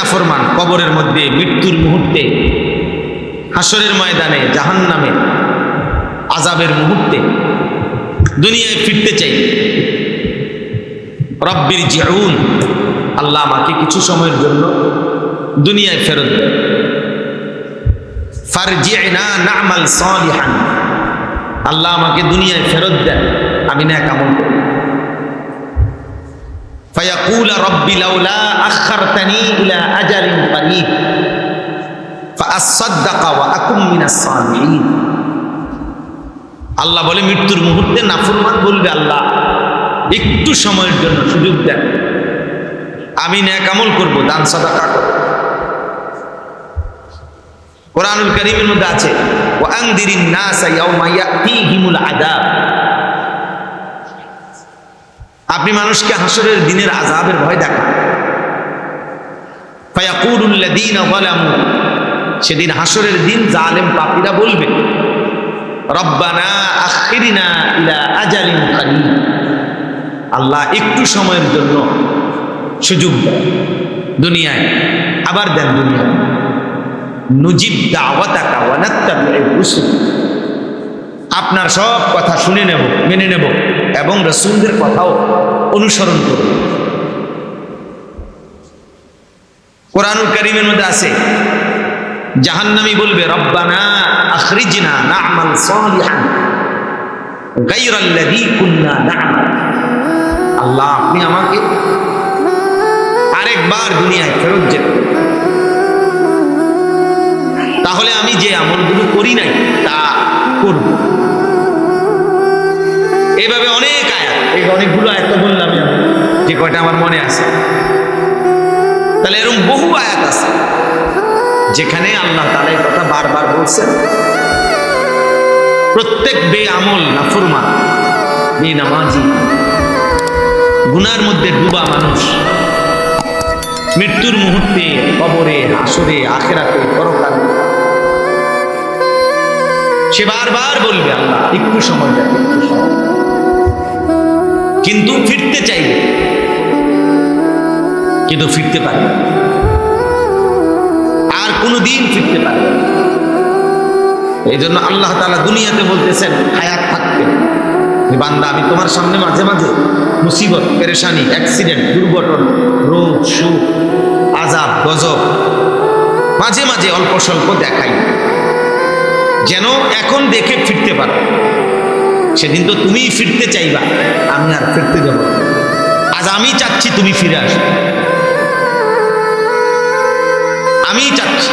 নাফরমান কবরের মধ্যে, মৃত্যুর মুহূর্তে, হাসরের ময়দানে, জাহান্নামে, আযাবের মুহূর্তে দুনিয়ায় ফিরতে চাই। রব্বির জিউন, আল্লাহ আমাকে কিছু সময়ের জন্য দুনিয়ায় ফেরত দেন। ফারজি'না না'মাল সালিহান, আল্লাহ আমাকে দুনিয়ায় ফেরত দেন, আমি নেক আমল করি। ফায়াকুলা রব্বি লাউলা আখখারতানি ইলা আজালিন করিব ফাআসাদদাকা ওয়া আকুম মিনাস সালিহিন। আল্লাহ বলে মৃত্যুর মুহূর্তে নাফরমান বলবে, আল্লাহ একটু সময়ের জন্য সুযোগ দেন, আমি নেক আমল করব, দান সাদাকা করব। কোরআনুল কারীমের মধ্যে আছে ওয়া আনদিরিন নাসা ইয়াওমা ইয়াতিহিমুল আযাব, আপনি মানুষকে হাসরের দিনের আযাবের ভয় দেখান। ফায়াকুলুল লাযীনা যালামু, সেদিন হাসরের দিন জালেম পাপীরা বলবে, রব্বানা আখিরনা ইলা আজালিন করিব, আল্লাহ একটু সময়ের জন্য সুযোগ দেন দুনিয়ায়, আবার দেন দুনিয়ায়। নুজিব দাওয়াতাকা ওয়া নাত্তাবি'র রুসুল, আপনার সব কথা শুনে নেব, মেনে নেব এবং রাসূলদের কথাও অনুসরণ করব। কোরআনুল কারীমের মধ্যে আছে জাহান্নামী বলবে, রব্বানা আখরিজনা না'মাল সালিহান গায়রাল্লাযী কুন্না না'মাল, আল্লাহ আপনি আমাকে আরেকবার দুনিয়ায় ফেরত যেতে, তাহলে আমি যে আমলগুলো করি নাই তা করব। এইভাবে অনেক আয়াত, এই অনেকগুলো আয়াত বললাম আমি, যে কয়টা আমার মনে আছে। তাহলে এরকম বহু আয়াত আছে যেখানে আল্লাহ তাআলা এই কথা বারবার বলছেন। প্রত্যেক বেআমল, নাফরমান, বেনামাজি, গুনার মধ্যে ডুবা মানুষ মৃত্যুর মুহূর্তে কবরে, হাসরে, আখিরাতে, পরকালে সে বারবার বলবে, আল্লাহ একটু সময় দেন, একটু সময়। কিন্তু ফিরতে চাইবে, কিন্তু ফিরতে পারবে না, আর কোনোদিন ফিরতে পারবে না। এই জন্য আল্লাহ তাআলা দুনিয়াতে বলতেছেন হায়াত থাকতে, বান্দা আমি তোমার সামনে মাঝে মাঝে মুসিবত, পেরেশানি, অ্যাক্সিডেন্ট, দুর্ঘটনা, রোগ, সুখ, আযাব, গজব মাঝে মাঝে অল্প স্বল্প দেখাই, যেন এখন দেখে ফিরতে পারো। সেদিন তো তুমিই ফিরতে চাইবা, আমি আর ফিরতে দেব না। আজ আমি চাচ্ছি তুমি ফিরে আসো, আমি চাচ্ছি।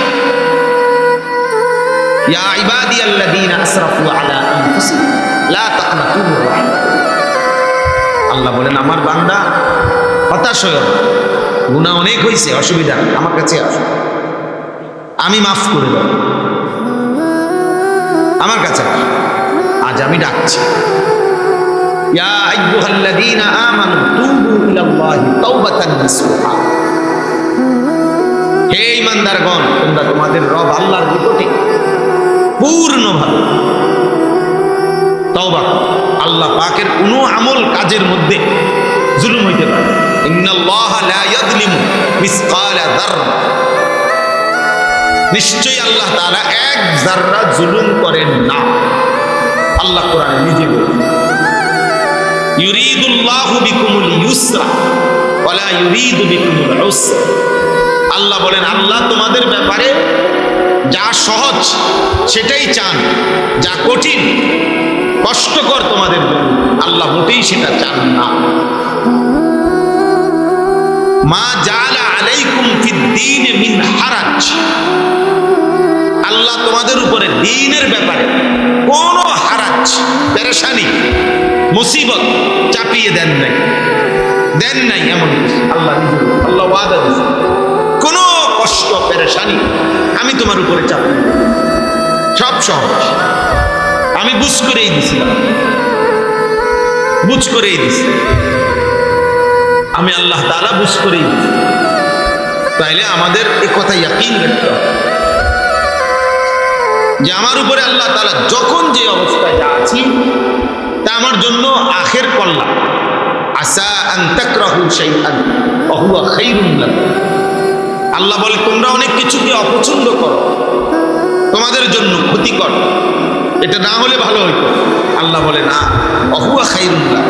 ইয়া ইবাদিয়াল্লাযীনা আসরাফু আলা আনফুসিহিম লা তাকনাতু মির রাহমাতিল্লাহ, আল্লাহ বলেন আমার বান্দা হতাশ হয়ো না, গুনাহ অনেক হয়েছে, অসুবিধা, আমার কাছে আসো, আমি মাফ করে দেব, আমার কাছে আজ আমি ডাকছি। ইয়া আইয়ুহাল্লাযীনা আমানু তুবু ইলাল্লাহি তাওবাতান নাসুহা, হে ঈমানদারগণ তোমরা তোমাদের রব আল্লাহর নিকটে পূর্ণভাবে তওবা, আল্লাহ পাকের কোনো আমল কাজের মধ্যে জুলুম হইতে পারে। ইন্নাল্লাহা লা ইয়াযলিমু মিসকালা যাররা, নিশ্চয়ই আল্লাহ তাআলা এক যাররা জুলুম করেন না। আল্লাহ কোরআনে নিজে বলেন, ইউরিদুল্লাহু বিকুমুল ইউসরা ওয়া লা ইউরিদু বিকুমুল উসরা, আল্লাহ বলেন আল্লাহ তোমাদের ব্যাপারে যা সহজ সেটাই চান, যা কঠিন কষ্টকর তোমাদের জন্য আল্লাহ মোটেই সেটা চান না। মা জাআলা আলাইকুম ফিদ-দীন মিন হারাজ, আল্লাহ তোমাদের উপরে দ্বীনের ব্যাপারে কোনো হারাজ, পেরেশানি, মুসিবত চাপিয়ে দেন নাই, এমন আল্লাহ নিজে, আল্লাহ ওয়াদা দিয়েছে কোনো কষ্ট, পেরেশানি আমি তোমার উপরে চাপিয়ে দেব, সব সহজ। আমি বুঝ করেই দিছিলাম, বুঝ করেই দিছি, আমি আল্লাহ তাআলা বুঝ করেই দিছি। তাইলে আমাদের এই কথা ইয়াকিন রাখতে হবে যে আমার উপরে আল্লাহ তাআলা যখন যে অবস্থায় যা আছি তা আমার জন্য আখের কল্যাণ। আসা আন তাকরাহু শাইআন ওয়া হুয়া খায়রুন লাকুম, আল্লাহ বলে তোমরা অনেক কিছুকে অপছন্দ করো, তোমাদের জন্য ক্ষতিকর, এটা না হলে ভালো হইতো। আল্লাহ বলে না, অহুয়া খাইরুল্লাহ,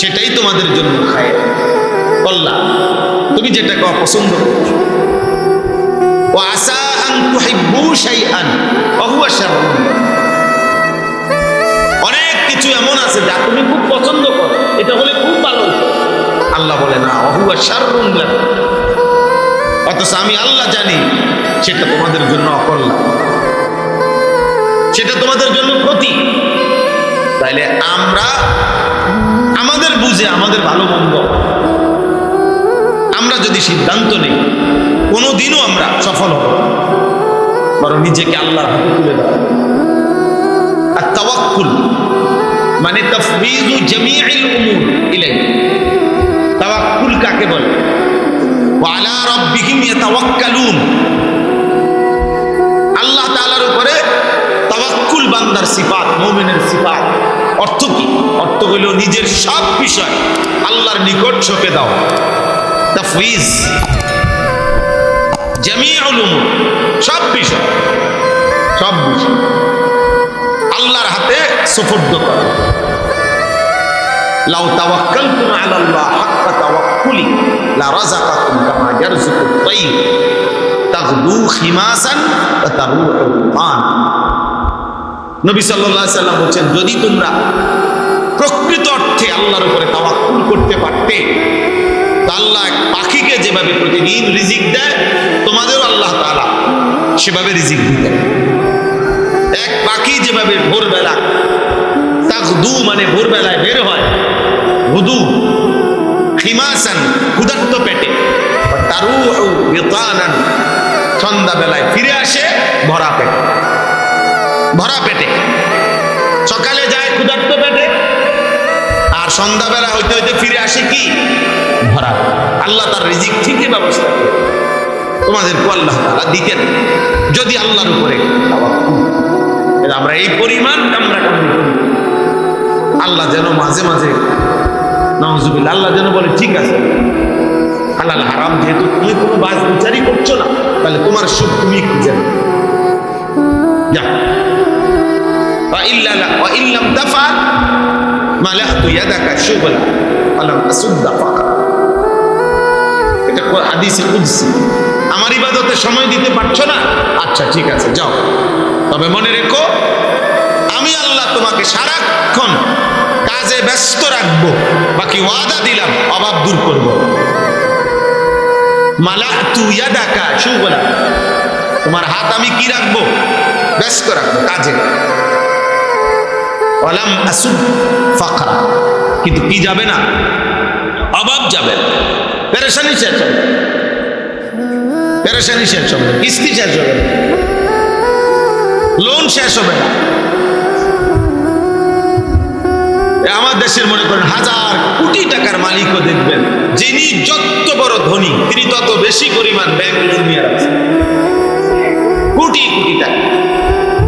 সেটাই তোমাদের জন্য খায়ের, কল্যাণ। তুমি যেটাকে অপছন্দ করছো। ওয়া আসা আন তুহিব্বু শাইআন ওয়া হুয়া শাররুন, অনেক কিছু এমন আছে যা তুমি খুব পছন্দ করো, এটা হলে খুব ভালো হতো। আল্লাহ বলে না, ওয়া হুয়া শাররুন লাকুম, অথচ আমি আল্লাহ জানি সেটা তোমাদের জন্য অকল্যাণ, সেটা তোমাদের জন্য ক্ষতি। তাইলে আমরা আমাদের বুঝে আমাদের ভালো মন্দ আমরা যদি সিদ্ধান্ত নেই, কোনোদিনও আমরা সফল হব, বরং নিজেকে আল্লাহর হাতে তুলে দাও। আর তাওয়াক্কুল মানে তাফওয়িযু জামিউল উমুর ইলাইহি। তাওয়াক্কুল কাকে বলে? ওয়া আলা রাব্বিহিম ইয়াতাওয়াক্কালুন, আল্লাহ তাআলার উপরে তাওয়াক্কুল বান্দার সিফাত, মুমিনের সিফাত। অর্থ কি? অর্থ হলো নিজের সব বিষয় আল্লাহর নিকট সঁপে দাও। তাফওয়িজ জামিউল উমুর, সব বিষয় আল্লাহর হাতে সুপুর্দ করো। লাউ তাওয়াক্কালতুম আলাল্লাহ হাক্কা তাওয়াক্কুলি লারাযাকাকুম কামা ইয়ারযুকুত তাইর তাগদু খিমাসান ওয়া তারুহু বিতান। নবী সাল্লাল্লাহু আলাইহি সাল্লাম বলেন, যদি তোমরা প্রকৃত অর্থে আল্লাহর উপরে তাওয়াক্কুল করতে পারতে, আল্লাহ পাখিকে যেভাবে প্রতিদিন রিজিক দেয়, তোমাদেরও আল্লাহ তাআলা সেভাবে রিজিক দিতেন। এক পাখি যেভাবে ভোরবেলা তাগদু মানে ভোরবেলায় বের হয়, হুদু খিমাসান ক্ষুধার্ত পেটে, তারুহু বিতানান সন্ধ্যাবেলায় ফিরে আসে ভরা পেটে। ভরা পেটে সকালে যায় ক্ষুধার্ত পেটে, আর সন্ধ্যাবেলা হইতে হইতে ফিরে আসে কি? ভরা। আল্লাহ তার রিজিক ঠিকই ব্যবস্থা করে তোমাদেরকে আল্লাহ তাআলা দিতেন, যদি আল্লাহর উপরে তাওয়াক্কুল। আমরা এই পরিমাণ কামড়াকামড়ি করি, আল্লাহ যেন মাঝে মাঝে নাউজুবিল্লাহ, আল্লাহ যেন বলে ঠিক আছে, হালাল হারাম যেহেতু তুমি কোনো বাজ বিচারই করছো না, তাহলে তোমার সুখ তুমি খুঁজে নাও। যা ওয়া ইল্লাম তাফআল মালাহতু ইয়াদাকা শুগলা ওয়া লাম আসুদ্দা ফাকরা। এটা হাদিসে কুদসি। আমার ইবাদতে সময় দিতে পারছো না, আচ্ছা ঠিক আছে যাও, তবে মনে রেখো আমি আল্লাহ তোমাকে সারাক্ষণ কাজে ব্যস্ত রাখবো, বাকি ওয়াদা দিলাম অভাব দূর করবো। মালাহতু ইয়াদাকা শুগলা, তোমার হাত আমি কি রাখবো? ব্যস্ত রাখবো কাজে। ওয়ালাম আসুদ ফাকরা, কিন্তু কি যাবে না? অভাব যাবে না, পেরেশানি শেষ হবে, পেরেশানি শেষ হবে, কিস্তি শেষ হবে, লোন শেষ হবে না। আমার দেশের মনে করেন হাজার কোটি টাকার মালিকও দেখবেন, যিনি যত বড় ধনী তিনি তত বেশি পরিমাণ ব্যাংক লোন নিয়ে রাখছেন, কোটি কোটি টাকা।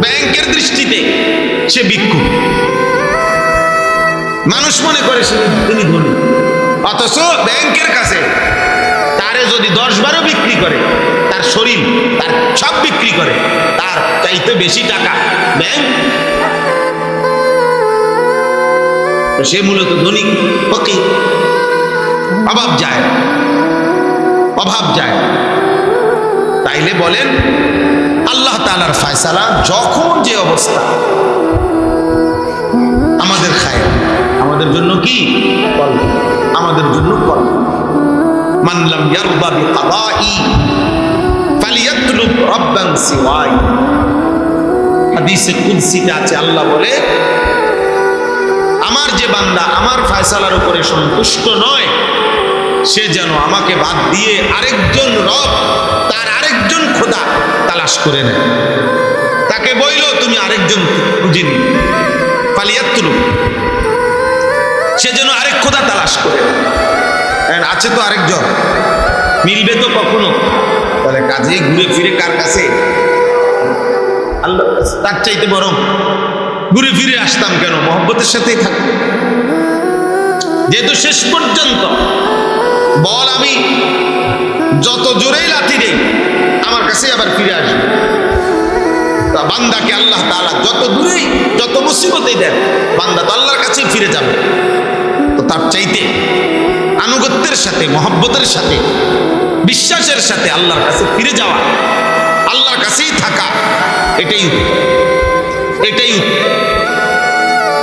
ব্যাংকের দৃষ্টিতে সে ভিক্ষুক, মানুষ মনে করে তিনি ধনী, অথচ ব্যাংকের কাছে তারে যদি 10-12 বিক্রি করে, তার শরীর তার সব বিক্রি করে, তার চাইতে বেশি টাকা ব্যাংক। সে মূলত ধনী ফকির, অভাব যায়, অভাব যায়। তাইলে বলেন আল্লাহ তাআলার ফয়সালা যখন যে অবস্থা আমাদের খায়, আমাদের জন্য কি কল্যাণ, আমাদের জন্য কল্যাণ। মান লাম ইয়ারদা বিকাদাই ফালিয়াতলুব রাব্বান সিওয়াই। হাদিসে কুদসিতে আছে, আল্লাহ বলে আমার যে বান্দা আমার ফয়সালার উপরে সন্তুষ্ট নয়, সে যেন আমাকে বাদ দিয়ে আরেকজন রব, তার আরেকজন খোদা তালাশ করে নেয়। তাকে বইল তুমি আরেকজন খুঁজে নি, ফালিয়াতলুব, সে যেন আরেক খোদা তালাশ করে। আছে তো আরেকজন, মিলবে তো কখনো? তাহলে কাজে ঘুরে ফিরে কার কাছে? আল্লাহ। তার চাইতে বরং ঘুরে ফিরে আসতাম কেন, মহব্বতের সাথেই থাকতাম। যেহেতু শেষ পর্যন্ত বল আমি যত জোরেই লাথি দেই আমার কাছে আবার ফিরে আসবে। তা বান্দাকে আল্লাহ তাআলা যত দূরেই যত মুসিবতেই দেন, বান্দা তো আল্লাহর কাছেই ফিরে যাবে। তো তার চাইতে আনুগত্যের সাথে, মহব্বতের সাথে, বিশ্বাসের সাথে আল্লাহর কাছে ফিরে যাওয়া, আল্লাহর কাছেই থাকা, এটাই এটাই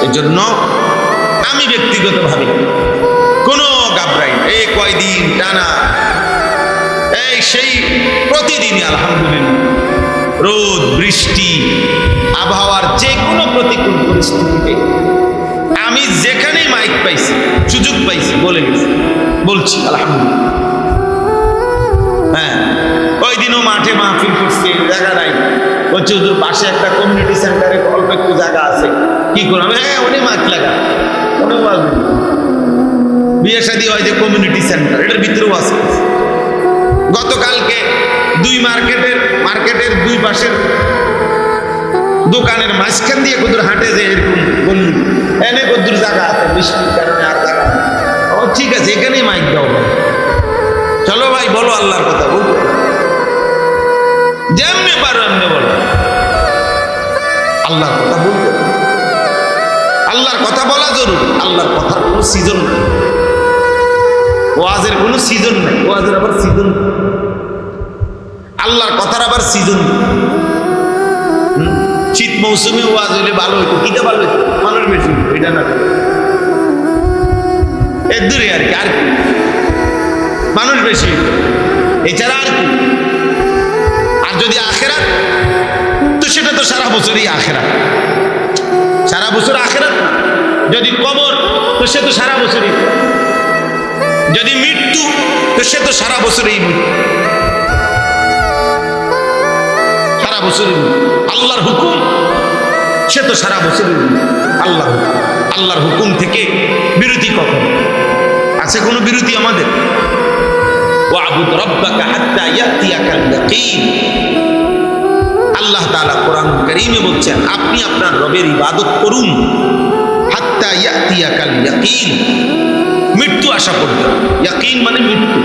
এই জন্য আমি ব্যক্তিগতভাবে কোনো ঘাবড়াই না। এই কয়দিন টানা এই সেই প্রতিদিনই আলহামদুলিল্লাহ রোদ বৃষ্টি আবহাওয়ার যে কোনো প্রতিকূল পরিস্থিতিতে আমি যেখানেই মাইক পাইছি, সুযোগ পাইছি, বলে গেছি, বলছি আলহামদুলিল্লাহ। হ্যাঁ, ওই দিনও মাঠে মাহফিল করছে, জায়গা নাই, হচ্ছে ওদের পাশে একটা কমিউনিটি সেন্টারে অল্প একটু জায়গা আছে, কি করলাম, হ্যাঁ ওনে মাইক লাগা, ওনে বিয়ে শাদী হয় যে কমিউনিটি সেন্টার, এটার ভিতরেও আছে। গতকালকে মার্কেটের দুই পাশের দোকানের মাঝখান দিয়ে কদুর হাঁটে যে এরকম বললি এনে কদুর জায়গা আছে, বৃষ্টির কারণে আর জায়গা, ও ঠিক আছে এখানেই মাইক দাও, চলো ভাই বলো আল্লাহর কথা, বলবো যেমনি পারো এমনি বলো, আল্লাহর কথা বলতে, আল্লাহর কথা বলা জরুরি। আল্লাহর কথার কোনো সিজন নেই, ওয়াজের কোনো সিজন নেই, ওয়াজের আবার সিজন, আল্লাহর কথার আবার সিজন। শীত মৌসুমে ওয়াজ হইলে ভালো হইতো, কিটা ভালো হইতো, মানুষ বেশি, এটা না এর দূরে আর কি, আর কি মানুষ বেশি, এছাড়া আর কি। আর যদি আখেরাত, তো সেটা তো সারা বছরই আখেরাত, সারা বছর আখেরাত। যদি কবর, তো সে তো সারা বছরই। যদি মৃত্যু, তো সে তো সারা বছরই মৃত্যু, সারা বছরই। আল্লাহর হুকুম, সে তো সারা বছরই আল্লাহর হুকুম থেকে বিরতি কখন আছে? কোনো বিরতি আমাদের? ওয়াবুদ রাব্বাকা হাত্তা ইয়াতিয়াকাল ইয়াকিন। আল্লাহ তাআলা কোরআন কারীমে বলছেন আপনি আপনার রবের ইবাদত করুন হাত্তা ইয়াতিয়াকাল ইয়াকিন, মৃত্যু আসা পর্যন্ত। ইয়াকিন মানে মৃত্যু,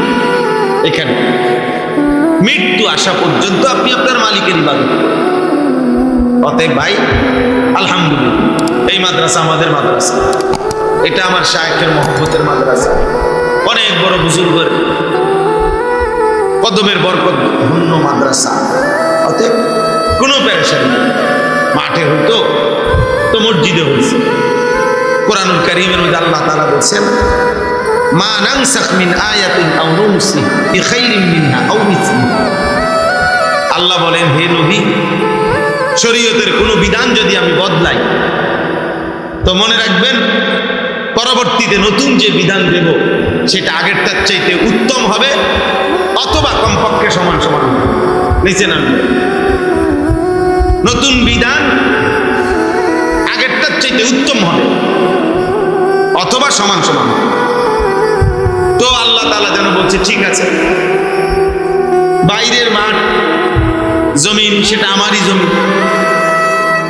এখানে মৃত্যু আসা পর্যন্ত আপনি আপনার মালিকের ইবাদত করুন। অতএব ভাই আলহামদুলিল্লাহ, এই মাদ্রাসা আমাদের মাদ্রাসা, এটা আমার শায়েখের মহব্বতের মাদ্রাসা, অনেক বড় বুজুর্গের কদমের বরকত ধন্য মাদ্রাসা। অতএব কোনো পেরেশানি, মাঠে হতো তো মসজিদে হয়েছে। কোরআনুল কারীমের মধ্যে আল্লাহ তাআলা বলছেন মা নানসাখ মিন আয়াতিন আও নুনসিহা বিখাইরিন মিনহা আও মিসলিহা। আল্লাহ বলেন হে নবী, শরীয়তের কোনো বিধান যদি আমি বদলাই, তো মনে রাখবেন পরবর্তীতে নতুন যে বিধান দেব সেটা আগেরটার চাইতে উত্তম হবে, অথবা কমপক্ষে সমান সমান হবে। নিচে নামবে, নতুন বিধান আগেরটার চাইতে উত্তম হবে অথবা সমান সমান হবে। তো আল্লাহ তাআলা যেন বলছে ঠিক আছে, বাইরের মাঠ জমিন সেটা আমারই জমিন।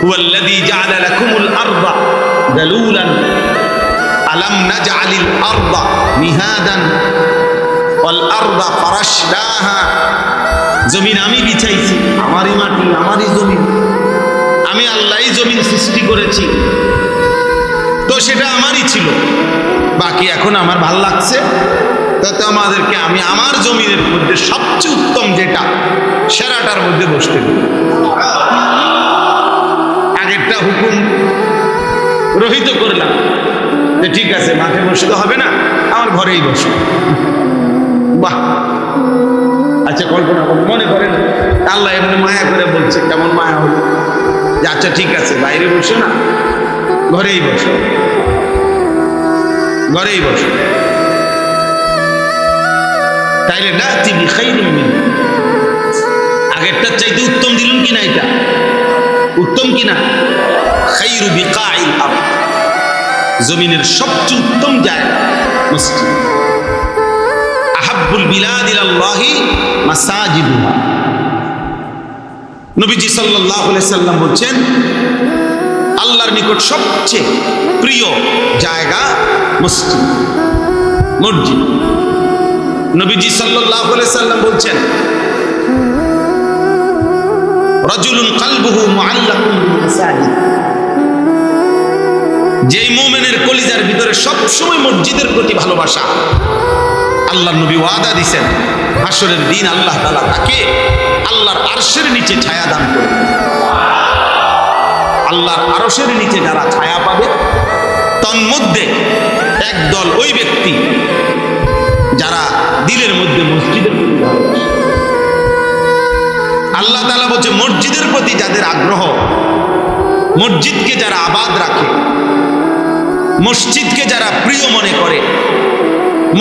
হুয়াল্লাযী জাআলা লাকুমুল আরদা যালুলান আলাম নাজআলিল আরদা মিহাদান ওয়াল আরদা ফারাশনাহা। জমিন আমি বিছাইছি, আমারই মাটি, আমারই জমিন, আমি আল্লাহই জমিন সৃষ্টি করেছি, তো সেটা আমারই ছিল। বাকি এখন আমার ভাল লাগছে, তাতে আমাদেরকে আমি আমার জমিনের মধ্যে সবচেয়ে উত্তম যেটা সেরাটার মধ্যে বসতে দিই। আগেরটা হুকুম রহিত করলাম যে ঠিক আছে মাঠে বসতে হবে না, আমার ঘরেই বসে। বাহ, আচ্ছা কল্পনা করুন, মনে করেন আল্লাহ এমনি মায়া করে বলছে, কেমন মায়া হল যে আচ্ছা ঠিক আছে বাইরে বসো না, ঘরেই বসো, ঘরেই বসো। তাইলে না তিনি খাইরিন মিনহা, আগেরটার চাইতে উত্তম দিলেন কিনা? এটা উত্তম কিনা? খাইরু বিকাইল আরদ, জমিনের সবচেয়ে উত্তম জায়গা মসজিদ। আহাব্বুল বিলাদ ইলাল্লাহি মাসাজিদুহা। নবীজি সাল্লাল্লাহু আলাইহি সাল্লাম বলছেন আল্লাহর নিকট সবচেয়ে প্রিয় জায়গা মসজিদ, মসজিদ। নবীজি সাল্লাল্লাহু আলাইহি সাল্লাম বলছেন, রাজুলুন কলবুহু মুআল্লাকুন বিল মাসাজিদ, যেই মুমিনের কলিজার ভিতরে সব সময় মসজিদের প্রতি ভালোবাসা, আল্লাহর নবী ওয়াদা দিবেন হাসরের দিন আল্লাহ তাআলা তাকে আল্লাহর আরশের নিচে ছায়া দান করবেন। আল্লাহর আরশের নিচে যারা ছায়া পাবে তন্মধ্যে একদল ওই ব্যক্তি যারা দিলের মধ্যে মসজিদের প্রতি ভালোবাসে। আল্লাহ তাআলা বলছে মসজিদের প্রতি যাদের আগ্রহ, মসজিদকে যারা আবাদ রাখে, মসজিদকে যারা প্রিয় মনে করে,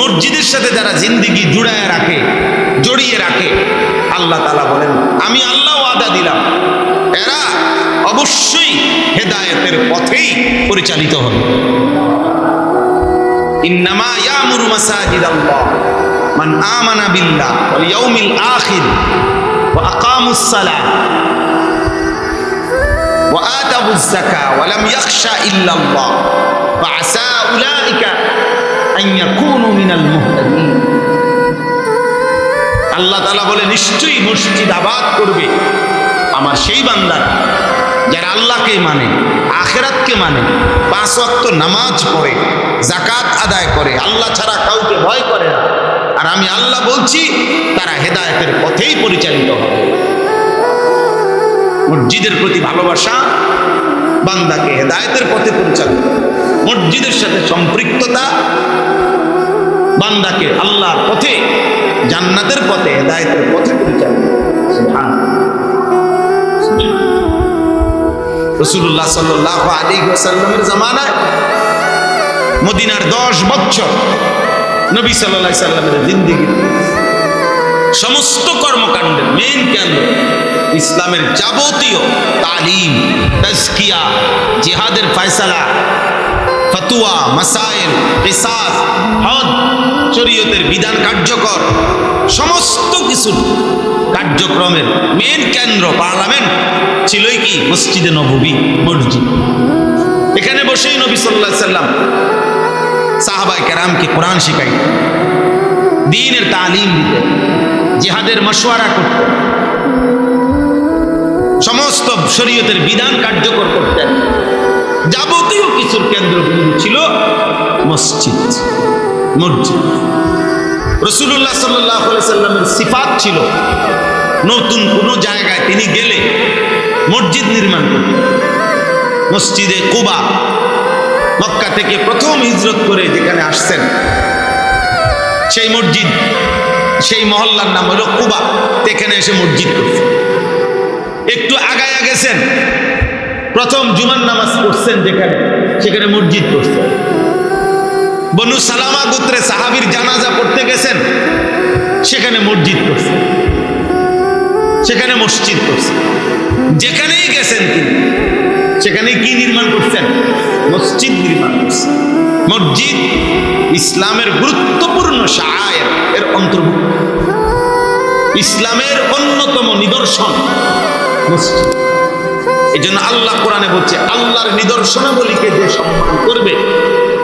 মসজিদের সাথে যারা জিন্দেগি জুড়ায় রাখে, জড়িয়ে রাখে, আল্লাহ তাআলা বলেন আমি আল্লাহ ওয়াদা দিলাম এরা অবশ্যই হেদায়েতের পথেই পরিচালিত হবে। ইন্নামা ইয়ামুরু মাসাজিদাল্লাহ মান আমানা বিল্লাহ ওয়াল ইয়াউমিল আখির ওয়া আকামুস সালাহ ওয়া আতাবুজ যাকাহ ওয়া লাম ইয়াখশা ইল্লাল্লাহ ফাআসা উলাইকা আন ইয়াকুনু মিনাল মুহতাদিন। আল্লাহ তাআলা বলে নিশ্চয়ই মসজিদ আবাদ করবে আমার সেই বান্দারা যারা আল্লাহকে মানে, আখিরাতকে মানে, 5 ওয়াক্ত নামাজ পড়ে, যাকাত আদায় করে, আল্লাহ ছাড়া কাউকে ভয় করে না। আর আমি আল্লাহ বলছি তারা হেদায়েতের পথেই পরিচালিত হবে। মসজিদের প্রতি ভালোবাসা বান্দাকে হেদায়েতের পথে পরিচালিত, মসজিদের সাথে সম্পৃক্ততা বান্দাকে আল্লাহর পথে, জান্নাতের পথে, হেদায়েতের পথে পরিচালিত। সুবহানাল্লাহ। রাসূলুল্লাহ সাল্লাল্লাহু আলাইহি ওয়াসাল্লামের জামানায় মদিনার 10 বছর নবী সাল্লাল্লাহু আলাইহি সাল্লামের জিন্দেগি সমস্ত কর্মকাণ্ডের মেইন কেন্দ্র ইসলামের যাবতীয় তালিম, তাজকিয়া, জিহাদের ফয়সালা, ফতোয়া, মাসাইল, কিসাস, হদ, শরীয়তের বিধান কার্যকর সমস্ত কিছু কার্যক্রমের মেইন কেন্দ্র পার্লামেন্ট ছিলই কি মসজিদে নববী, মসজিদ। এখানে বসেই নবী সাল্লাল্লাহু আলাইহি সাল্লাম সাহাবায়ে কেরামকে কোরআন শিখাইতেন, দ্বীনের তালিম দিতেন, জিহাদের মাশওয়ারা করতেন, সমস্ত শরীয়তের বিধান কার্যকর করতেন। যাবতীয় কিছুর কেন্দ্রবিন্দু ছিল মসজিদ, মসজিদ। রাসূলুল্লাহ সাল্লাল্লাহু আলাইহি সাল্লামের সিফাত ছিল নতুন কোনো জায়গায় তিনি গেলে মসজিদ নির্মাণ করতেন। মসজিদে কুবা, মক্কা থেকে প্রথম হিজরত করে যেখানে আসছেন সেই মসজিদ, সেই মহল্লার নাম হলো কুবা, এখানে এসে মসজিদ করছেন। একটু আগায়া গেছেন, প্রথম জুমার নামাজ পড়ছেন যেখানে, সেখানে মসজিদ করছেন। বনু সালামা গোত্রে সাহাবীর জানাজা পড়তে গেছেন, সেখানে মসজিদ করছেন, সেখানে মসজিদ করছেন। যেখানেই গেছেন তিনি সেখানে কি নির্মাণ করছেন? মসজিদ নির্মাণ করছেন। মসজিদ ইসলামের গুরুত্বপূর্ণ শাআয়ের এর অন্তর্ভুক্ত, ইসলামের অন্যতম নিদর্শন মসজিদ। এই জন্য আল্লাহ কোরআনে বলছে আল্লাহর নিদর্শনাবলীকে যে সম্মান করবে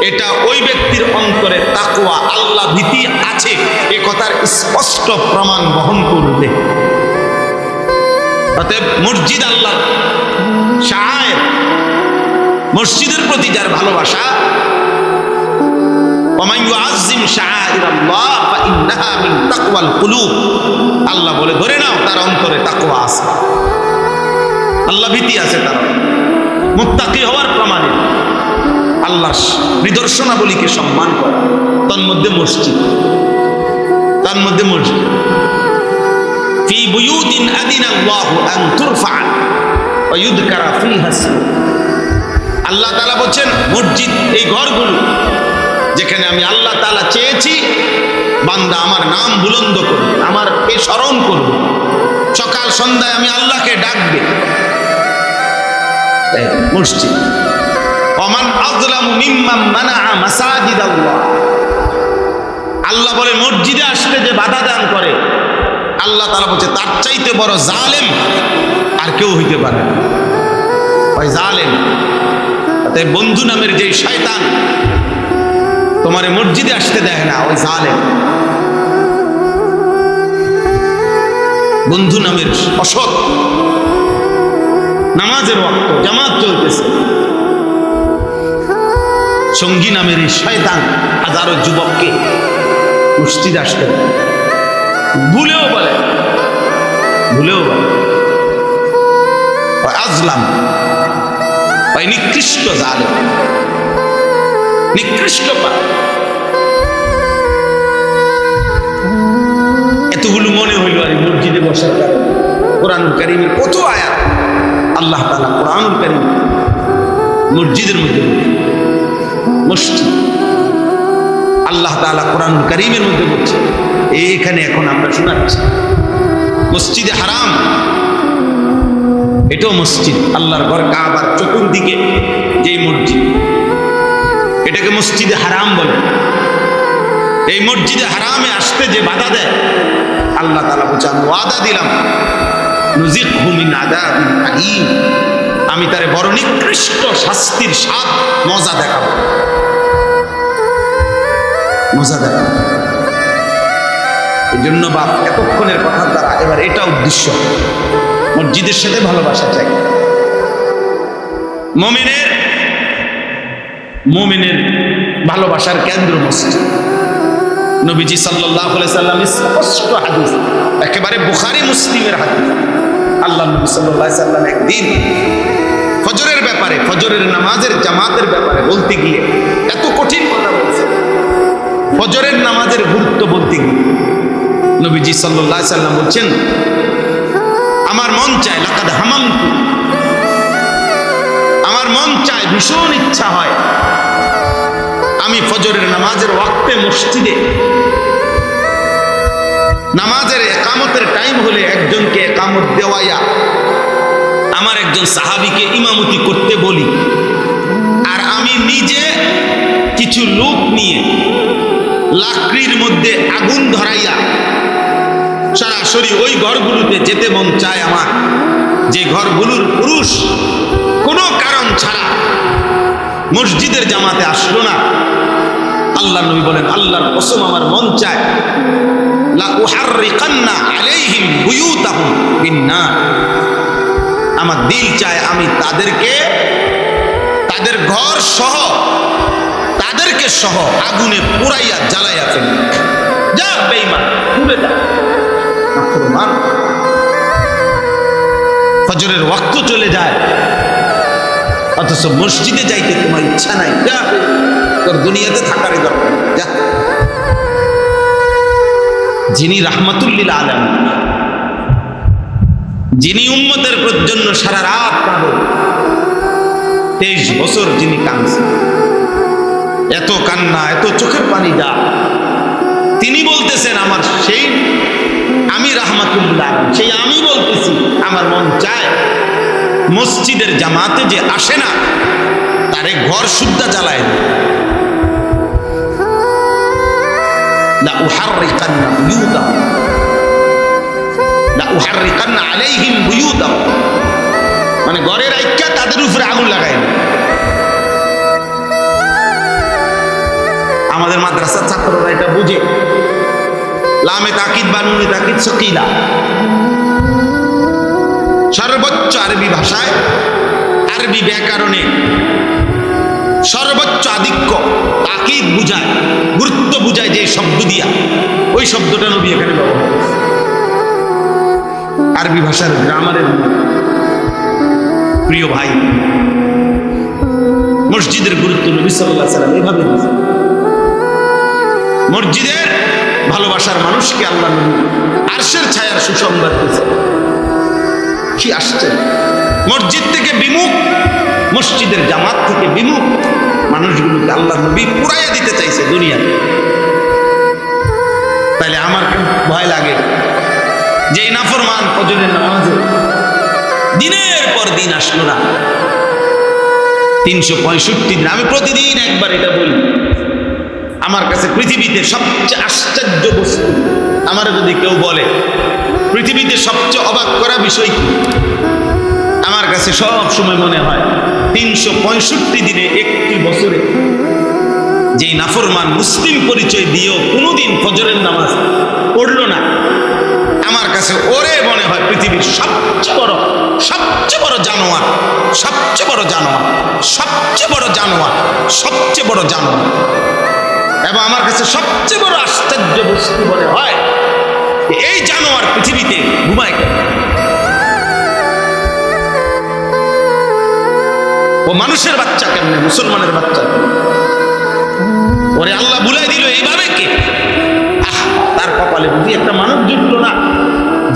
এটা ওই ব্যক্তির অন্তরে তাকওয়া, আল্লাহ ভীতি আছে এ কথার স্পষ্ট প্রমাণ বহন করবে। অতএব মসজিদ আল্লাহর শাআয়ের, মসজিদের প্রতি যার ভালোবাসা, ওয়ামান ইউআযযিম শাআইরাল্লাহ ফাইন্নাহা মিন তাকওয়াল কুলুব, আল্লাহ বলে ধরে নাও তার অন্তরে তাকওয়া আছে, আল্লাহ ভীতি আছে, তার মুত্তাকি হওয়ার প্রমাণে আল্লাহর নিদর্শনাবলীকে সম্মান করা। তন্মধ্যে মসজিদ, তার মধ্যে মসজিদ ফি বুয়ুতিন আযিনাল্লাহু আন তুরফা ওয়া ইউযকারা ফিহা ইসমুহু। আল্লাহ তাআলা বলেন মসজিদ এই ঘরগুলো যেখানে আমি আল্লাহ তাআলা চেয়েছি বান্দা আমার নাম বুলন্দ করবে, আমাকে স্মরণ করবে, সকাল সন্ধ্যায় আমি আল্লাহকে ডাকবে। মসজিদ ওমান আযলামু মিম্মান মানাআ মাসাজিদাল্লাহ, আল্লাহ বলে মসজিদে আসতে যে বাধা দান করে, আল্লাহ তাআলা বলছে তার চাইতে বড় জালেম আর কেউ হইতে পারে না। ওই জালেম, তাই বন্ধু নামের যে শয়তান তোমারে মসজিদে আসতে দেয় না, ওই জালেম। বন্ধু নামের অসৎ, নামাজের ওয়াক্ত জামাত চলতেছে, সঙ্গী নামের এই শয়তান হাজারো যুবককে মসজিদ আসতে ভুলেও বলে আজলাম, নিকৃষ্ট জালেম, নিকৃষ্ট পাপ। এতগুলো মনে হইল আর মসজিদে বসার কারণে কোরআনুল কারীমের কত আয়াত আল্লাহ তাআলা কোরআনুল কারীম মসজিদের মধ্যে, মসজিদ আল্লাহ তাআলা কোরআনুল কারীমের মধ্যে বলছে। এইখানে এখন আমরা শোনাচ্ছি মসজিদে হারাম, এটাও মসজিদ, আল্লাহর ঘর কাবার চতুর্দিকে যে মসজিদ, এটাকে মসজিদে হারাম বলে। এই মসজিদে হারামে আসতে যে বাধা দেয় আল্লাহ তাআলা বলছে আমি ওয়াদা দিলাম নুযিকহু মিন আযাবিন আলীম, আমি তারে বড় নিকৃষ্ট শাস্তির স্বাদ মজা দেখাবো, মজা দেখাবো। এই জন্য বাপ এতক্ষণের কথার দ্বারা এবার এটা উদ্দেশ্য, মসজিদের সাথে ভালোবাসা চাই। মুমিনের ভালোবাসার কেন্দ্র মসজিদ। নবীজি সাল্লাল্লাহু আলাইহি সাল্লাম স্পষ্ট হাদিস, একেবারে বুখারী মুসলিমের হাদিস, আল্লাহ নবী সাল্লাল্লাহু আলাইহি সাল্লাম একদিন ফজরের ব্যাপারে, ফজরের নামাজের জামাতের ব্যাপারে বলতে গিয়ে এত কঠিন কথা বলছে, ফজরের নামাজের গুরুত্ব বলতে গিয়ে নবীজি সাল্লাল্লাহু আলাইহি সাল্লাম বলছেন আমার মন চায়, লাকাদ হামামতু, আমার মন চায়, ভীষণ ইচ্ছা হয় আমি ফজরের নামাজের ওয়াক্তে মসজিদে নামাজের একামতের টাইম হলে একজনকে একামত দেওয়াইয়া আমার একজন সাহাবীকে ইমামতি করতে বলি, আর আমি নিজে কিছু লোক নিয়ে লাকড়ির মধ্যে আগুন ধরাইয়া সরাসরি ওই ঘরগুলোতে যেতে মন চায় আমার, যে ঘরগুলোর পুরুষ কোনো কারণ ছাড়া মসজিদের জামাতে আসলো না। আল্লাহ নবী বলেন আল্লাহর কসম আমার মন চায় লা উহাররিকান্না আলাইহিম বুয়ুতাহুম বিন্নার, আমার দিল চায় আমি তাদেরকে, তাদের ঘর সহ, তাদেরকে সহ আগুনে পুরাইয়া জ্বালাইয়া ফেলি। যা বেঈমান, পুড়ে যা, নাফরমান। ফজরের ওয়াক্ত চলে যায় অথচ মসজিদে যাইতে তোমার ইচ্ছা নাই, যা তোর দুনিয়াতে থাকারই দরকার যা। যিনি রাহমাতুল লিল আলামিন, যিনি উম্মতের জন্য সারা রাত কাঁদে, 23 বছর যিনি কাঁদছেন, এত কান্না, এত চোখের পানি যা, তিনি বলতেছেন আমার সেই আমি রাহমাতুল লিল আলামিন, সেই আমি বলতেছি আমার মন চায় মসজিদের জামাতে যে আসে না তারে ঘর শুদ্ধা জ্বালায় না। লা উহাররিকান্না বুয়ুতাহুম, লা উহাররিকান্না আলাইহিম বুয়ুতাহুম, মানে ঘরের আইক্কা তাদের উপরে আগুন লাগায় না। আমাদের মাদ্রাসার ছাত্ররা এটা বুঝে, লামে তাকিদ বা নুনে তাকিদ সকিলা, সর্বোচ্চ আরবি ভাষায়, আরবি ব্যাকরণে সর্বোচ্চ আধিক্য তাকিদ বুঝায়, গুরুত্ব বুঝায় যে শব্দ দিয়া, ওই শব্দটা নবী এখানে ব্যবহার করেছে। আরবি ভাষার গ্রামারের প্রিয় ভাই, মসজিদের গুরুত্ব নবী সাল্লাল্লাহু আলাইহি সাল্লাম এভাবে দিয়েছেন। মসজিদের ভালোবাসার মানুষকে আল্লাহ নবী আরশের ছায়ার সুসংবাদ দিয়েছেন। কি আসছে, মসজিদ থেকে বিমুখ, মসজিদের জামাত থেকে বিমুখ মানুষগুলোকে আল্লাহ নবী পুরাইয়া দিতে চাইছে দুনিয়াতে। তাইলে আমার ভয় লাগে যে নাফরমান ফজরের নামাজে দিনের পর দিন আসলো না, 365 দিন। আমি প্রতিদিন একবার এটা বলি, আমার কাছে পৃথিবীতে সবচেয়ে আশ্চর্য বস্তু, আমার যদি কেউ বলে পৃথিবীতে সবচেয়ে অবাক করা বিষয় কি, আমার কাছে সব সময় মনে হয় 365 দিনে একটি বছরে যেই নাফরমান মুসলিম পরিচয় দিয়েও কোনোদিন ফজরের নামাজ পড়লো না, আমার কাছে ওরে মনে সবচেয়ে বড় জানোয়ার, সবচেয়ে বড় জানোয়ার, সবচেয়ে বড় জানোয়ার, সবচেয়ে বড় জানোয়ার। এবং আমার কাছে সবচেয়ে বড় আশ্চর্য বস্তু মনে হয় এই জানোয়ার পৃথিবীতে ঘুমায় কেন? ও মানুষের বাচ্চা কেমনে, মুসলমানের বাচ্চা? ওরে আল্লাহ বুলাই দিল এইভাবে কে? তার কপালে বুঝি একটা মানব জুটলো না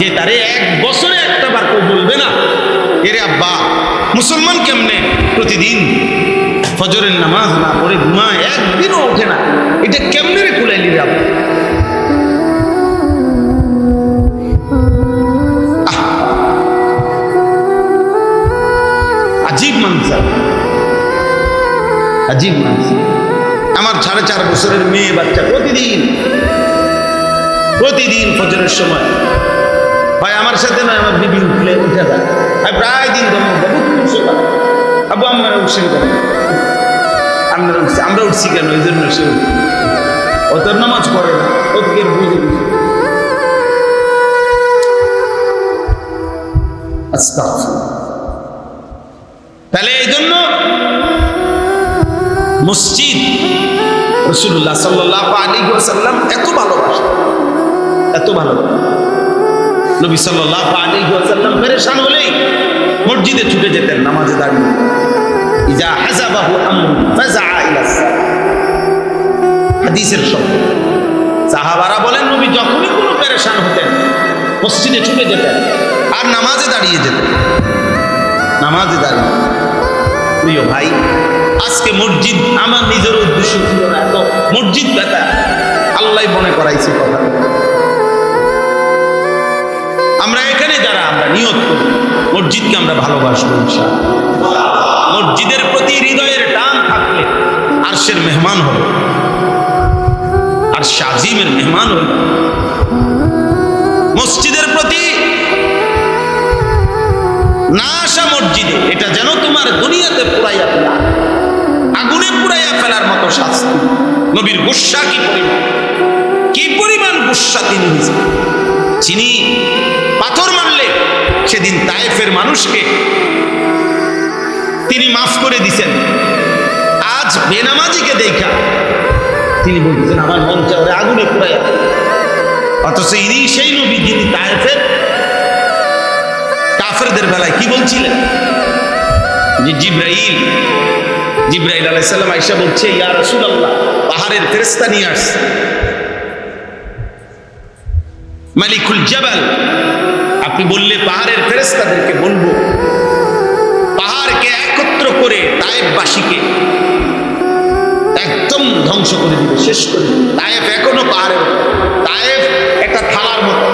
যে তারে 1 বছরে একটা বার কেউ বলবে না এরে আব্বা মুসলমান কেমনে প্রতিদিন ফজরের নামাজ না পড়ে ঘুমায়, একদিনও ওঠে না, এটা কেমনে রে কুলাইলি রে আব্বা? আজীব মানুষ, আজীব মানুষ। আমার 4.5 বছরের মেয়ে বাচ্চা প্রতিদিন ফজরের সময় ভাই আমার সাথে নয়, আমার বিবি উঠে যায়, আমি প্রায় দিন আবু আমরা উঠছেন কেন, আমরা উঠছি কেন, এই জন্য সে ও তোর নামাজ পড়ে না, ওকে বুঝে তাহলে এই জন্য মসজিদ রাসূলুল্লাহ সাল্লাল্লাহু আলাইহি ওয়াসাল্লাম এত ভালোবাসেন, এত ভালোবাসেন। নবী সাল্লাল্লাহু আলাইহি ওয়াসাল্লাম পেরেশান হলেই মসজিদে ছুটে যেতেন নামাজে দাঁড়িয়ে। ইজা হাযাবাহু আমরুন ফাযআ ইলা সালাত, হাদিসের শব্দ। সাহাবারা বলেন নবী যখনই কোনো পেরেশান হতেন মসজিদে ছুটে যেতেন আর নামাজে দাঁড়িয়ে যেতেন, নামাজে দাঁড়িয়ে। প্রিয় ভাই, আজকে মসজিদ আমার নিজের উদ্দেশ্য ছিল না, তো মসজিদ ব্যথা আল্লাহ মনে করাইছে কথা। আমরা এখানে যারা আমরা নিয়ত করি মসজিদকে আমরা ভালোবাসবো ইনশাআল্লাহ। মসজিদের প্রতি হৃদয়ের টান থাকলে আরশের মেহমান হবে, আরশ আজিমের মেহমান হবে। মসজিদের প্রতি না আসা মসজিদে, এটা যেন তোমার দুনিয়াতে পুরাইয়া ফেলা, আগুনে পুরাইয়া ফেলার মতো শাস্তি। নবীর গুসা কি পরিমাণ গুসা তিনি হয়েছেন। চিনি পাথর মারলে সেদিন তায়েফের মানুষকে তিনি মাফ করে দিছেন। আজ বেনামাজিকে দেখা তিনি বলতেছেন আমার মন চায় ওরে আগুনে পুরাইয়া। অথচ ইনি সেই নবী যিনি তায়েফের কাফেরদের বেলায় কি বলছিলেন যে জিবরাইল আলাইহিস সালাম আয়েশা বলছে ইয়া রাসূলুল্লাহ পাহাড়ের ফেরেশতা নিয়ে আসছে, মালিকুল জাবাল, আপনি বললে পাহাড়ের ফেরেশতাদেরকে বলবো পাহাড়কে একত্র করে তায়েফবাসীকে একদম ধ্বংস করে দিবে, শেষ করে দিবে। তায়েফ এখনো পাহাড়ের, তায়েফ একটা থালার মতো,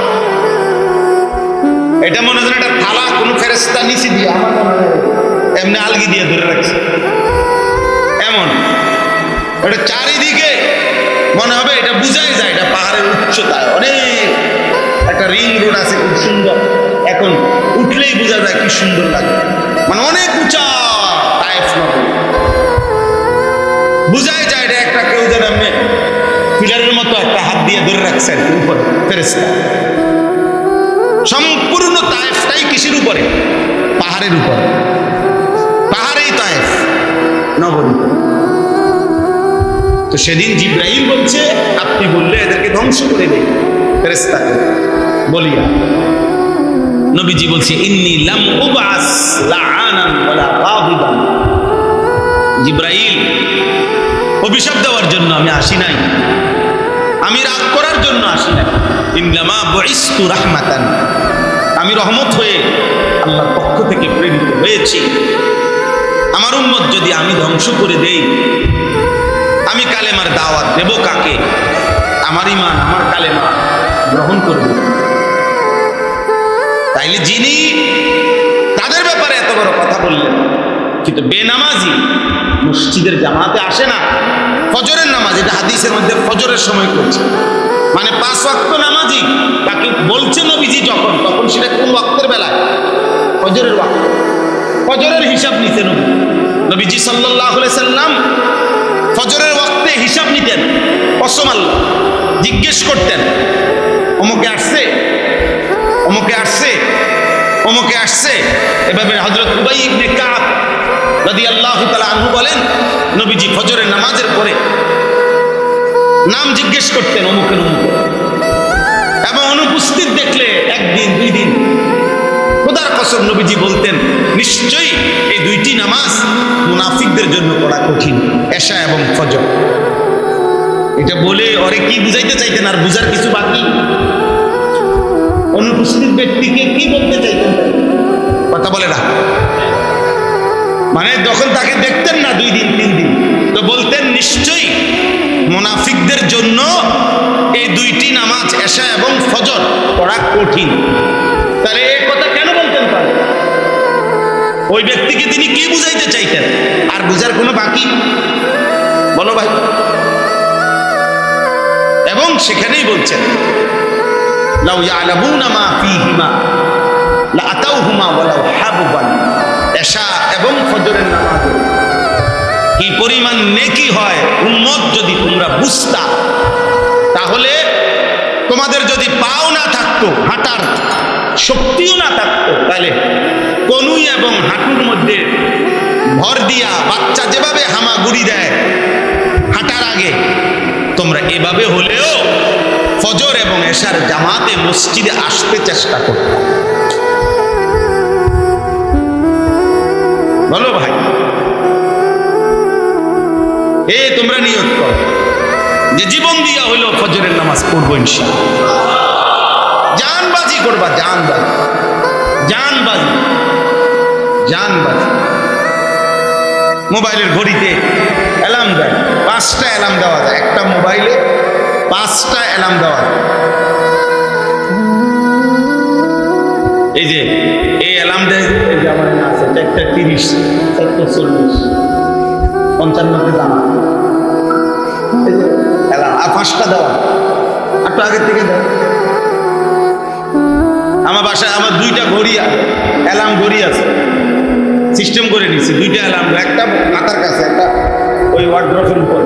এটা মনে হয় একটা থালা, কোন ফেরেশতা নিচে দিয়ে আমার মনে হয় এমনি আলগি দিয়ে ধরে রাখছে, এমন এটা চারিদিকে মনে হবে এটা বুঝাই যায় এটা পাহাড়ের উচ্চতায় অনেক একটা রিং রোড আছে খুব সুন্দর, এখন উঠলেই বোঝা যায় কি সুন্দর লাগে, মানে অনেক উঁচা তায়েফ নগর, বুঝাই যায় এটা একটা কেউ যেন এমনি পিলারের মতো একটা হাত দিয়ে ধরে রাখছেন উপরে ফেরেশতা। সম্পূর্ণ তায়েফটাই কিসের উপরে? পাহাড়ের উপরে, পাহাড়েই তায়েফ নগরী। তো সেদিন জিবরাইল বলছে আপনি বললে এদেরকে ধ্বংস করে দেয় ফেরেশতাকে বলিয়া। নবীজি বলছে ইন্নী লাম উবাস লাআনান ওয়ালা গাদিবান, জিবরাইল অভিশাপ দেওয়ার জন্য আমি আসি নাই, আমি রাগ করার জন্য আসি নাই। ইন্নামা বুইসতু রাহমাতান, আমি রহমত হয়ে আল্লাহর পক্ষ থেকে প্রেরিত হয়েছি। আমার উম্মত যদি আমি ধ্বংস করে দেই, আমি কালেমার দাওয়াত দেব কাকে? আমার ঈমান আমার কালেমা গ্রহণ করবে। তাইলে যিনি তাদের ব্যাপারে এত বড় কথা বললেন, কিন্তু বেনামাজি মসজিদের জামাতে আসে না, ফজরের নামাজ, এটা হাদিসের মধ্যে ফজরের সময় করছে, মানে 5 ওয়াক্ত নামাজি তাকে বলছে নবীজি যখন, তখন সেটা কোন ওয়াক্তের বেলায়? ফজরের ওয়াক্ত, ফজরের হিসাব নিতে নবীজি সাল্লাল্লাহু আলাইহি সাল্লাম ফজরের ওয়াক্তে হিসাব নিতেন, কসম আল্লাহ, জিজ্ঞেস করতেন অমুকে আসছে, অমুকে আসছে, অমুকে আসছে। এভাবে হযরত উবাই ইবনে কাব রাদিয়াল্লাহু তাআলা আনহু বলেন, নবীজি ফজরের নামাজের পরে নাম জিজ্ঞেস করতেন অমুকের অমুকে, এবং অনুপস্থিত দেখলে একদিন দুই দিন খোদার কসম নবীজি বলতেন, নিশ্চয়ই এই দুইটি নামাজ মুনাফিকদের জন্য পড়া কঠিন, এশা এবং ফজর। এটা বলে ওরে কি বুঝাইতে চাইতেন? আর বুঝার কিছু বাকি? অনুপস্থিত ব্যক্তিকে কি বলতে চাইতেন? কথা বলে না, মানে যখন তাকে দেখতেন না দুই দিন তিন দিন, তো বলতেন নিশ্চয়ই মুনাফিকদের জন্য এই দুইটি নামাজ এশা এবং ফজর পড়া কঠিন। তাহলে এই কথা কেন বলতেন? তাহলে ওই ব্যক্তিকে তিনি কি বুঝাইতে চাইতেন? আর বুঝার কোনো বাকি? বলো ভাই। এবং সেখানেই বলছেন, লাউ ইয়ালামুনা মা ফীহিমা লাআতাউহুমা ওয়ালাউ হাববান। এশা এবং ফজরের নামাজ কি পরিমাণ নেকি হয়, উম্মত যদি তোমরা বুঝতা, তাহলে তোমাদের যদি পাও না থাকতো, হাঁটার শক্তিও না থাকতো, তাহলে কনুই এবং হাঁটুর মধ্যে ভর দিয়া বাচ্চা যেভাবে হামাগুড়ি দেয় হাঁটার আগে, তোমরা এভাবে হলেও ফজর এবং এশার জামাতে মসজিদে আসতে চেষ্টা করতে। বলো ভাই, তোমরা নিয়ত করো যে জীবন দিয়া হইলো ফজরের নামাজ পড়বো ইনশাআল্লাহ। জানবাজি করবা, জানবাজি, জানবাজি, জানবাজি। মোবাইলের ঘড়িতে অ্যালার্ম দেয়, 5টা অ্যালার্ম দেওয়া যায়, একটা মোবাইলে 5টা অ্যালার্ম দেওয়া যায়। এই যে এই অ্যালার্ম দেয়, এই যে আমার আছে 4:30, 4:40, 55তে জানা অ্যালার্ম, আর 5টা দেওয়া, একটু আগের থেকে দেয়। আমার বাসায় আমার 2টা ঘড়ি আছে, অ্যালার্ম ঘড়ি আছে, সিস্টেম করে নিচ্ছি 2টা অ্যালার্ম, একটা মাথার কাছে, একটা ওই ওয়ার্ড্রপের উপর।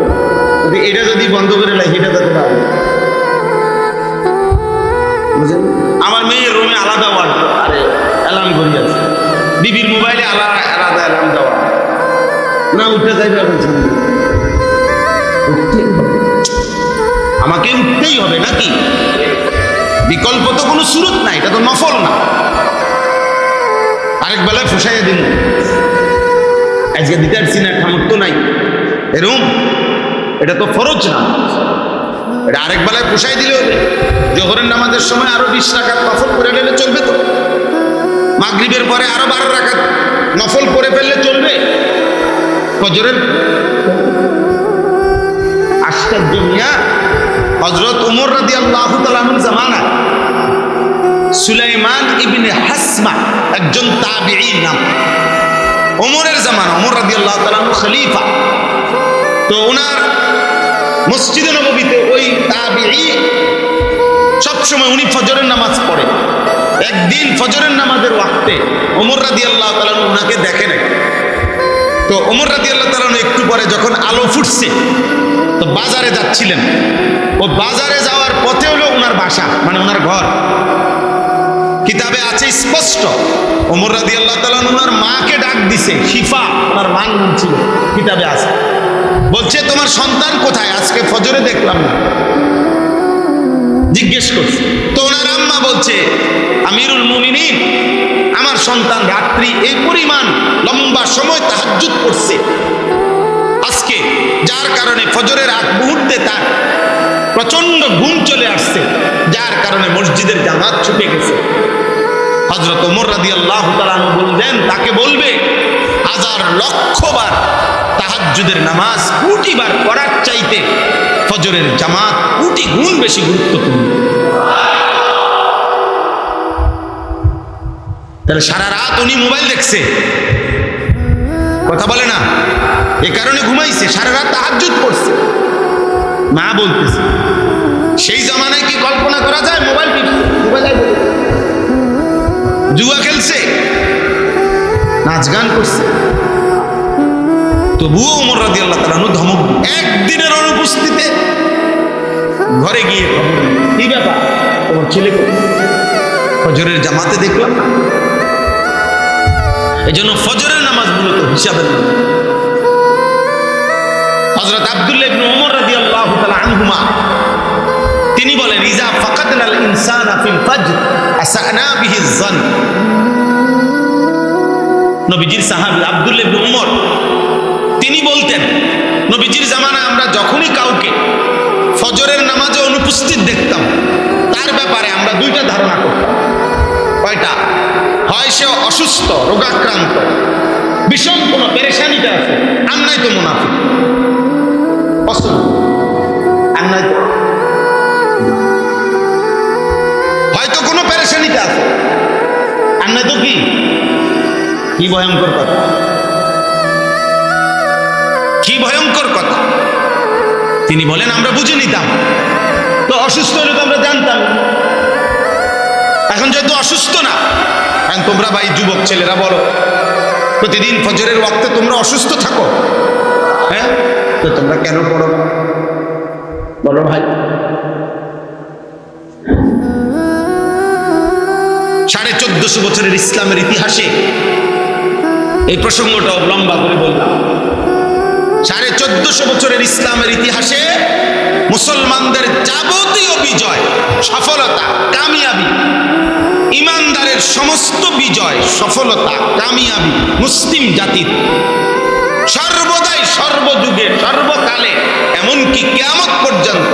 এটা যদি বন্ধ করে লাই, এটা যাতে না হয়। বুঝলেন? আমার মেয়ের রুমে আলাদা ওয়ার্ড্রপ, আরে অ্যালার্ম ঘড়ি আছে, বিবির মোবাইলে আলাদা আলাদা অ্যালার্ম দেওয়া। না উঠতে যাইবে, আমাকে উঠতেই হবে নাকি? বিকল্প তো কোনো সুরত নাই, এটা তো নফল না। আরেক বেলায় ফুসাইয়া দিন, আজকে দিতে পারছি না, সামর্থ্য নাই, এরকম। এটা তো ফরজ না, এটা আরেক বেলায় পুষাই দিলে হবে। জোহরের নামাজের সময় আরো 20 রাকাত নফল করে নিলে চলবে তো। মাগরিবের পরে আরো 12 রাকাত নফল করে ফেললে চলবে। ফজরের আশ্চর্য মিয়া, হযরত ওমর রাদিয়াল্লাহু তাআলা আনহুর জামানা সুলাইমান ইবনে হাসমা একজন তাবিঈর নাম। ওমরের জামানা, ওমর রাদিয়াল্লাহু তাআলা আনহু খলিফা। তো ওনার মসজিদে নববীতে ওই তাবিঈ সবসময় উনি ফজরের নামাজ পড়ে। একদিন ফজরের নামাজের ওয়াক্তে ওমর রাদিয়াল্লাহু তাআলা আনহু ওনাকে দেখে নাই। তো ওমর রাদিয়াল্লাহু তাআলা আনহু একটু পরে যখন আলো ফুটছে, তো বাজারে যাচ্ছিলেন। ও বাজারে যাওয়ার পথে হলো ওনার বাসা, মানে ওনার ঘর। কিতাবে আছে স্পষ্ট, ওমর রাদিয়াল্লাহু তাআলা আনহু ওনার মাকে ডাক দিছে, শিফা ওনার মান ছিল, কিতাবে আছে। বলছে তোমার সন্তান কোথায়? আজকে ফজরে দেখলাম না। জিজ্ঞেস করছে, তো ওনার আম্মা বলছে, আমিরুল মুমিনিন, আমার সন্তান রাত্রি এই পরিমাণ লম্বা সময় তাহাজ্জুদ করছে আজকে, যার কারণে ফজরের আগ মুহূর্তে তার প্রচন্ড ঘুম চলে আসছে, যার কারণে মসজিদের জামাত ছুটে গেছে। হযরত ওমর রাদিয়াল্লাহু তাআলা আনহু বললেন, তাকে বলবে 1000 লক্ষ বার তাহাজ্জুদের নামাজ কোটিবার পড়ার চাইতে ফজরের জামাত কোটি গুণ বেশি গুরুত্বপূর্ণ। তাহলে সারা রাত উনি মোবাইল দেখছে, কথা বলে না, এ কারণে ঘুমাইছে, সারা রাত তাহাজ্জুদ করছে। মা বলতেছে, সেই জামানায় কি কল্পনা করা যায়? মোবাইল টিপছে, মোবাইল জুয়া খেলছে, নাচ গান করছে। তবুও ওমর রাদিয়াল্লাহু তাআলা আনহু ধমক, একদিনের অনুপস্থিতিতে ঘরে গিয়ে খবর, কি ব্যাপার, তোমার ছেলে ফজরের জামাতে দেখলাম না। এই জন্য ফজরের নামাজ মূলত হিসাবের নামাজ। হযরত আব্দুল্লাহ ইবনে ওমর রাদিয়াল্লাহু তাআলা আনহুমা তিনি বলেন, ইজা ফাকাদনাল ইনসানা ফিল ফজর আসানা বিহি যান। নবীজির সাহাবী আব্দুল্লাহ ইবনে ওমর তিনি বলতেন, নবীজির জামানায় আমরা যখনই কাউকে ফজরের নামাজে অনুপস্থিত দেখতাম, তার ব্যাপারে আমরা দুইটা ধারণা করতাম। কয়টা? হয় সে অসুস্থ, রোগাক্রান্ত, ভীষণ কোনো পেরেশানিতে আছে, আর নাই তো মুনাফিক, আর নাই তো হয়তো কোনো পেরেশানিতে আছে, আর নাই তো কি ভয়ঙ্কর কথা, কি ভয়ঙ্কর কথা। তিনি বলেন আমরা বুঝে নিতাম, তো অসুস্থ হলে তো আমরা জানতাম। এখন যেহেতু অসুস্থ না, এখন তোমরা ভাই যুবক ছেলেরা বলো, প্রতিদিন ফজরের ওয়াক্তে তোমরা অসুস্থ থাকো, হ্যাঁ, তো তোমরা কেন পড়ো? বলো ভাই। 1450 বছরের ইসলামের ইতিহাসে এই প্রসঙ্গটা লম্বা করে বললাম। 1450 বছরের ইসলামের ইতিহাসে মুসলমানদের যাবতীয় বিজয়, সফলতা, কামিয়াবি, ইমানদারের সমস্ত বিজয়, সফলতা, কামিয়াবি মুসলিম জাতির সর্বদাই, সর্বযুগে, সর্বকালে, এমনকি কিয়ামত পর্যন্ত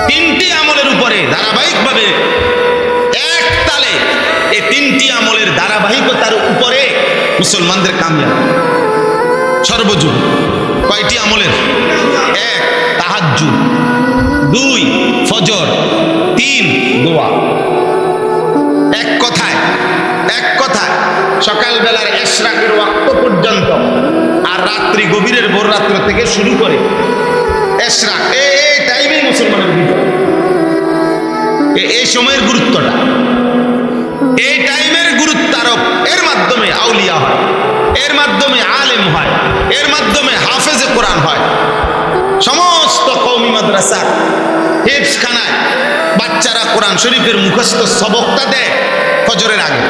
তিনটি আমলের উপরে ধারাবাহিকভাবে এক তালে, এই তিনটি আমলের ধারাবাহিকতার উপরে মুসলমানদের কামিয়াবি সর্বযুগ। কয়টি আমলের? 1 তাহাজ্জুদ, 2 ফজর, 3 দোয়া। এক কথায় সকালবেলার ইশরাকের ওয়াক্ত পর্যন্ত, আর রাত্রি গভীরের ভোর রাত্র থেকে শুরু করে ইশরাক, এই টাইমে মুসলমানের বিজয়। এই সময়ের গুরুত্বটা, এই টাইমের গুরুত্ব আরোপ, এর মাধ্যমে আউলিয়া হয়, এর মাধ্যমে আলেম হয়, এর মাধ্যমে হাফেজে কোরআন হয়। সমস্ত কওমি মাদ্রাসা, হিফজখানায় বাচ্চারা কোরআন শরীফের মুখস্থ সবকটা দেয় ফজরের আগে।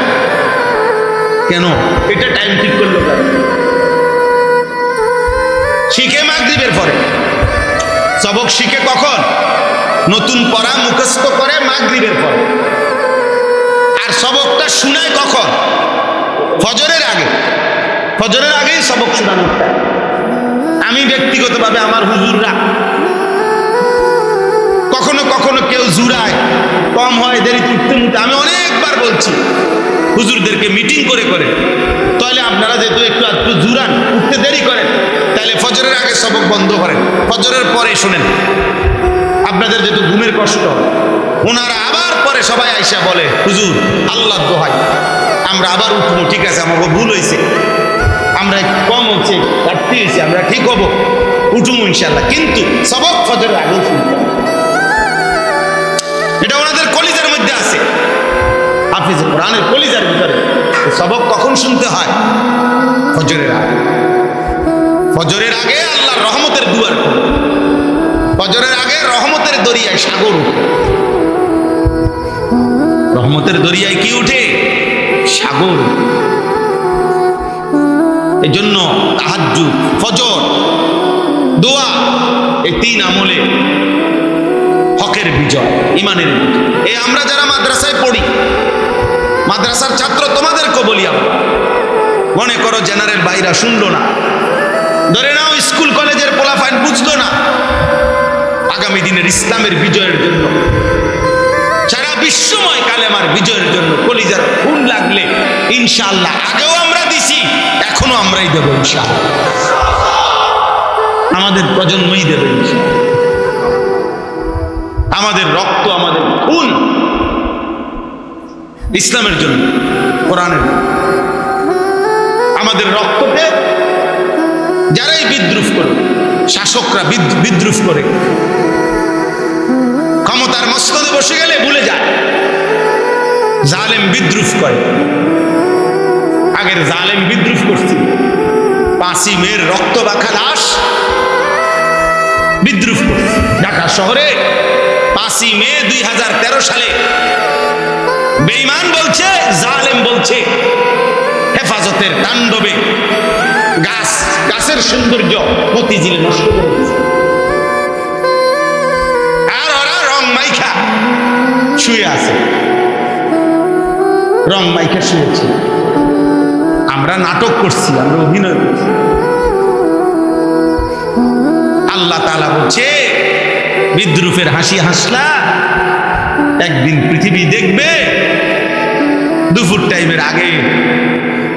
কেন? এটা টাইম ঠিক করলো কেন? শিখে মাগরিবের পরে, সবক শিখে কখন? নতুন পড়া মুখস্থ করে মাগরিবের পরে। আর সবকটা শুনায় কখন? ফজরের আগে। ফজরের আগেই সবক শোনানো। আমি ব্যক্তিগতভাবে আমার হুজুররা কখনো কখনো কেউ জুড়ায়, কম হয়, দেরি উঠতে উঠতে, আমি অনেকবার বলছি হুজুরদেরকে মিটিং করে করে, তাহলে আপনারা যেহেতু একটু জুড়ান, উঠতে দেরি করেন, তাহলে ফজরের আগে সবক বন্ধ করেন, ফজরের পরে শোনেন। আপনাদের যেহেতু ঘুমের কষ্ট, ওনারা আবার পরে সবাই আইসা বলে, হুজুর আল্লাহ দোহাই আমরা আবার উঠবো, ঠিক আছে আমাকে ভুল হয়েছে, আমরা কম হচ্ছে, ঘাটতি হয়েছে, আমরা ঠিক হবো, উঠুম ইনশাল্লাহ, কিন্তু সবক ফজরের আগেও শুনতে। এটা ওনাদের কলিজার মধ্যে আছে, হাফিজ কোরআনের কলিজার ভিতরে। সবক কখন শুনতে হয়? ফজরের আগে। ফজরের আগে আল্লাহর রহমতের দুয়ার, ফজরের আগে রহমতের দরিয়ায় সাগর উঠে। রহমতের দরিয়ায় কি উঠে? সাগর। এই জন্য তাহাজ্জুদ, ফজর, দোয়া, এই 3 আমলে হকের বিজয়, ইমানের বিজয়। এই আমরা যারা মাদ্রাসায় পড়ি, মাদ্রাসার ছাত্র, তোমাদেরকে বলি, আমরা মনে করো জেনারেল বাইরা শুনলো না, ধরে নাও স্কুল কলেজের পোলাফাইন বুঝলো না, আগামী দিনের ইসলামের বিজয়ের জন্য, সারা বিশ্বময় কালেমার বিজয়ের জন্য কলিজার খুন লাগলে ইনশাআল্লাহ, আগেও আমরা দিছি, এখনো আমরাই দেব ইনশাআল্লাহ, আমাদের প্রজন্মই দেবে ইনশাআল্লাহ। আমাদের রক্ত, আমাদের খুন ইসলামের জন্য, কোরআনের। আমাদের রক্তকে যারাই বিদ্রুপ করে, শাসকরা বিদ্রুপ করে, ক্ষমতার মসনদে বসে গেলে ভুলে যায়, জালেম বিদ্রুপ করে। আগের জালেম বিদ্রুপ করছিল, 5ই মের রক্ত মাখা লাশ বিদ্রুপ করছে ঢাকা শহরে। 5ই মে 2013 সালে বেঈমান বলছে, জালেম বলছে হেফাজত স্রোতের তাণ্ডবে গাছের সৌন্দর্য মতিঝিল নষ্ট করে দিয়েছে। আর ওরা রং মাইখা শুয়ে আছে, রং মাইখা শুয়েছে। আমরা নাটক করছি, আমরা অভিনয় করছি। আল্লাহ তাআলা বলছে, বিদ্রুপের হাসি হাসলা, একদিন পৃথিবী দেখবে দুপুর টাইমের আগে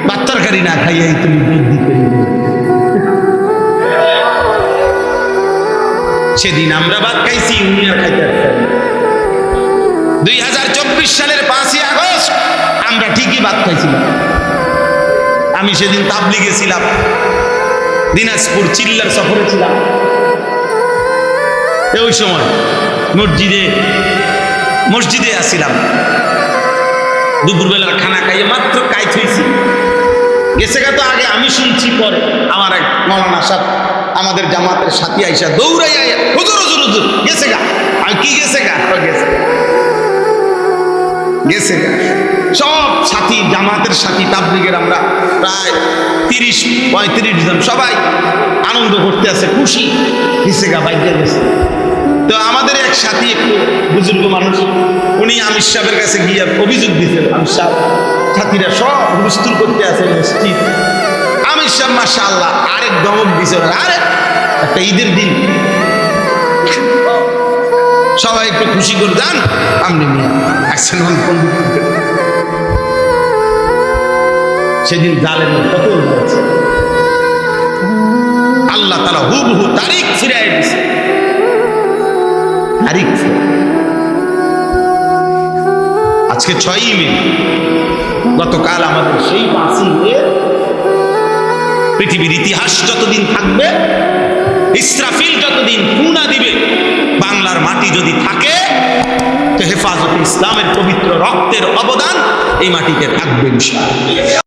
ভাত তরকারি না খাইয়াই তুমি বৃদ্ধি করে দেবে। সেদিন আমরা ভাত খাইছি, উনি আর খাইতে পারছেন। 2024 সালের 5ই আগস্ট আমরা ঠিকই ভাত খাইছিলাম। আমি সেদিন তাবলিগে ছিলাম, দিনাজপুর চিল্লার সফরে ছিলাম। ওই সময় মসজিদে আসছিলাম। দুপুরবেলার খানা খাইয়ে মাত্র কাইত হয়েছি। গেছে গা তো আগে আমি শুনছি, পরে আমার এক মৌলানা সাহেব আমাদের জামাতের সাথী আইসা দৌড়াই আইয়া হুজুর হুজুর হুজুর গেছে গা। আর কি গেছে গা? গেছে গা। সব সাথী, জামাতের সাথী, তাবলিগের আমরা প্রায় 30-35 জন সবাই আনন্দ করতে আছে, খুশি। গেছে গা, বাইরে গেছে। তো আমাদের এক সাথী, একটু বুজুর্গ মানুষ, উনি আমির সাহেবের কাছে গিয়ে অভিযোগ দিতেন। আমির সাহেব, সাথীরা সব হুলস্থুল করতে আছে মসজিদ। আমির সাহেব মাশাআল্লাহ আরেক দমক দিছে, আরে একটা ঈদের দিন সবাই একটু খুশি করে যান। আপনি নিয়ে আসছেন সেদিন জালেমের কত হয়েছে। আল্লাহ তাআলা হুবহু তারিখ ফিরাই দিছে। তারিখ আজকে 6ই মে। গতকাল আমাদের সেই 5ই মে। পৃথিবীর ইতিহাস যতদিন থাকবে, ইসরাফিল যতদিন খুনা দিবে, বাংলার মাটি যদি থাকে, তো হেফাজতে ইসলামের পবিত্র রক্তের অবদান এই মাটিতে থাকবে ইনশাআল্লাহ।